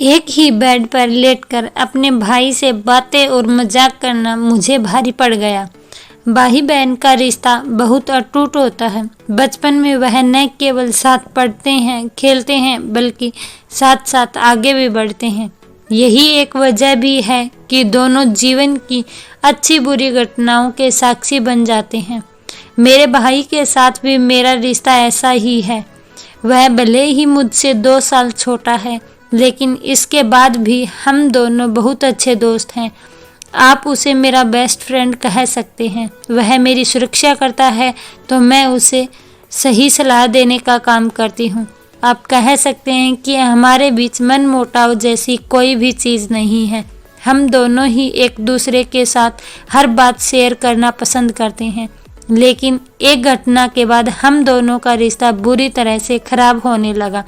एक ही बेड पर लेटकर अपने भाई से बातें और मजाक करना मुझे भारी पड़ गया। भाई बहन का रिश्ता बहुत अटूट होता है। बचपन में वह न केवल साथ पढ़ते हैं, खेलते हैं, बल्कि साथ साथ आगे भी बढ़ते हैं। यही एक वजह भी है कि दोनों जीवन की अच्छी बुरी घटनाओं के साक्षी बन जाते हैं। मेरे भाई के साथ भी मेरा रिश्ता ऐसा ही है। वह भले ही मुझसे 2 साल छोटा है, लेकिन इसके बाद भी हम दोनों बहुत अच्छे दोस्त हैं। आप उसे मेरा बेस्ट फ्रेंड कह सकते हैं। वह मेरी सुरक्षा करता है तो मैं उसे सही सलाह देने का काम करती हूँ। आप कह सकते हैं कि हमारे बीच मनमुटाव जैसी कोई भी चीज़ नहीं है। हम दोनों ही एक दूसरे के साथ हर बात शेयर करना पसंद करते हैं, लेकिन एक घटना के बाद हम दोनों का रिश्ता बुरी तरह से खराब होने लगा।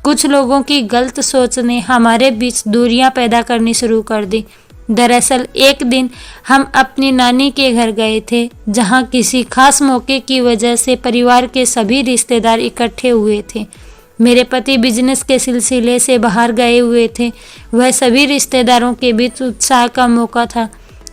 कुछ लोगों की गलत सोच ने हमारे बीच दूरियां पैदा करनी शुरू कर दी। दरअसल एक दिन हम अपनी नानी के घर गए थे, जहां किसी खास मौके की वजह से परिवार के सभी रिश्तेदार इकट्ठे हुए थे। मेरे पति बिजनेस के सिलसिले से बाहर गए हुए थे। वह सभी रिश्तेदारों के बीच उत्साह का मौका था।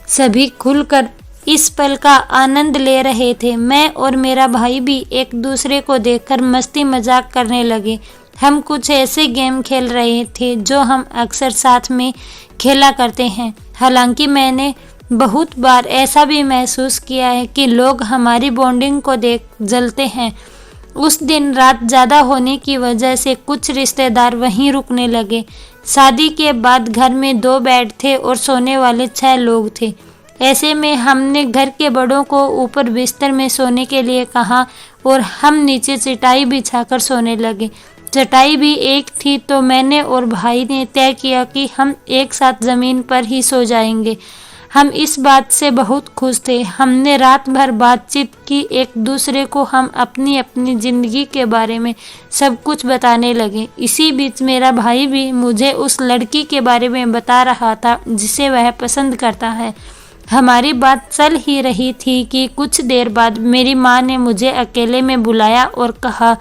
सभी खुलकर इस पल का आनंद ले रहे थे। मैं और मेरा भाई भी एक दूसरे को देखकर मस्ती मजाक करने लगे। हम कुछ ऐसे गेम खेल रहे थे जो हम अक्सर साथ में खेला करते हैं। हालांकि मैंने बहुत बार ऐसा भी महसूस किया है कि लोग हमारी बॉन्डिंग को देख जलते हैं। उस दिन रात ज़्यादा होने की वजह से कुछ रिश्तेदार वहीं रुकने लगे। शादी के बाद घर में 2 बेड थे और सोने वाले 6 लोग थे। ऐसे में हमने घर के बड़ों को ऊपर बिस्तर में सोने के लिए कहा और हम नीचे चटाई बिछाकर सोने लगे। चटाई भी एक थी तो मैंने और भाई ने तय किया कि हम एक साथ ज़मीन पर ही सो जाएंगे। हम इस बात से बहुत खुश थे। हमने रात भर बातचीत की, एक दूसरे को हम अपनी अपनी ज़िंदगी के बारे में सब कुछ बताने लगे। इसी बीच मेरा भाई भी मुझे उस लड़की के बारे में बता रहा था जिसे वह पसंद करता है। हमारी बात चल ही रही थी कि कुछ देर बाद मेरी माँ ने मुझे अकेले में बुलाया और कहा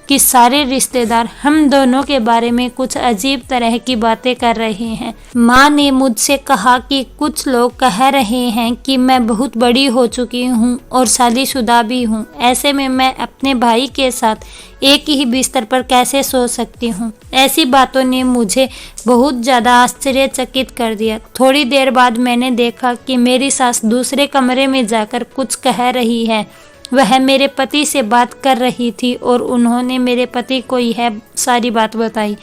कि सारे रिश्तेदार हम दोनों के बारे में कुछ अजीब तरह की बातें कर रहे हैं। माँ ने मुझसे कहा कि कुछ लोग कह रहे हैं कि मैं बहुत बड़ी हो चुकी हूँ और शादीशुदा भी हूँ। ऐसे में मैं अपने भाई के साथ एक ही बिस्तर पर कैसे सो सकती हूँ। ऐसी बातों ने मुझे बहुत ज़्यादा आश्चर्यचकित कर दिया। थोड़ी देर बाद मैंने देखा कि मेरी सास दूसरे कमरे में जाकर कुछ कह रही है। वह मेरे पति से बात कर रही थी और उन्होंने मेरे पति को यह सारी बात बताई।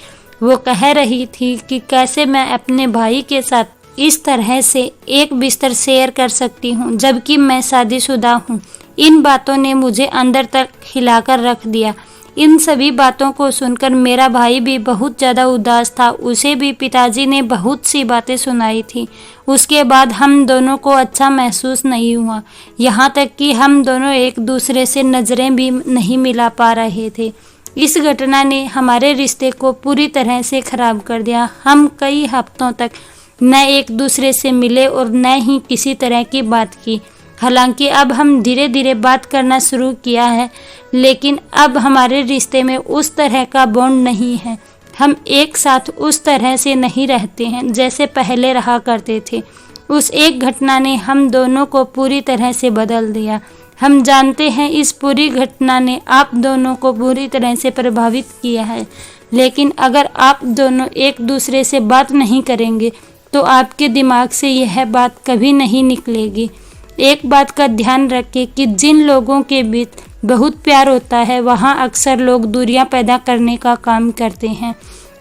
वो कह रही थी कि कैसे मैं अपने भाई के साथ इस तरह से एक बिस्तर शेयर कर सकती हूँ जबकि मैं शादीशुदा हूँ। इन बातों ने मुझे अंदर तक हिलाकर रख दिया। इन सभी बातों को सुनकर मेरा भाई भी बहुत ज़्यादा उदास था। उसे भी पिताजी ने बहुत सी बातें सुनाई थी। उसके बाद हम दोनों को अच्छा महसूस नहीं हुआ, यहाँ तक कि हम दोनों एक दूसरे से नज़रें भी नहीं मिला पा रहे थे। इस घटना ने हमारे रिश्ते को पूरी तरह से ख़राब कर दिया। हम कई हफ्तों तक न एक दूसरे से मिले और न ही किसी तरह की बात की। हालांकि अब हम धीरे धीरे बात करना शुरू किया है, लेकिन अब हमारे रिश्ते में उस तरह का बॉन्ड नहीं है। हम एक साथ उस तरह से नहीं रहते हैं जैसे पहले रहा करते थे। उस एक घटना ने हम दोनों को पूरी तरह से बदल दिया। हम जानते हैं इस पूरी घटना ने आप दोनों को पूरी तरह से प्रभावित किया है, लेकिन अगर आप दोनों एक दूसरे से बात नहीं करेंगे तो आपके दिमाग से यह बात कभी नहीं निकलेगी। एक बात का ध्यान रखें कि जिन लोगों के बीच बहुत प्यार होता है वहाँ अक्सर लोग दूरियां पैदा करने का काम करते हैं।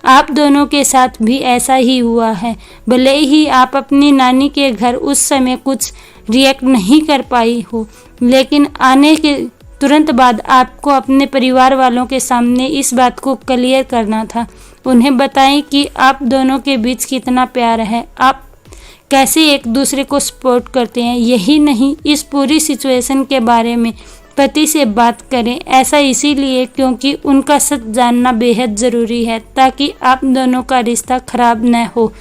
आप दोनों के साथ भी ऐसा ही हुआ है। भले ही आप अपनी नानी के घर उस समय कुछ रिएक्ट नहीं कर पाई हो, लेकिन आने के तुरंत बाद आपको अपने परिवार वालों के सामने इस बात को क्लियर करना था। उन्हें बताएं कि आप दोनों के बीच कितना प्यार है, आप कैसे एक दूसरे को सपोर्ट करते हैं। यही नहीं, इस पूरी सिचुएशन के बारे में पति से बात करें। ऐसा इसीलिए क्योंकि उनका सच जानना बेहद ज़रूरी है ताकि आप दोनों का रिश्ता खराब न हो।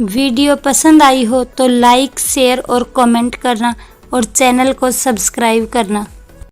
वीडियो पसंद आई हो तो लाइक, शेयर और कमेंट करना और चैनल को सब्सक्राइब करना।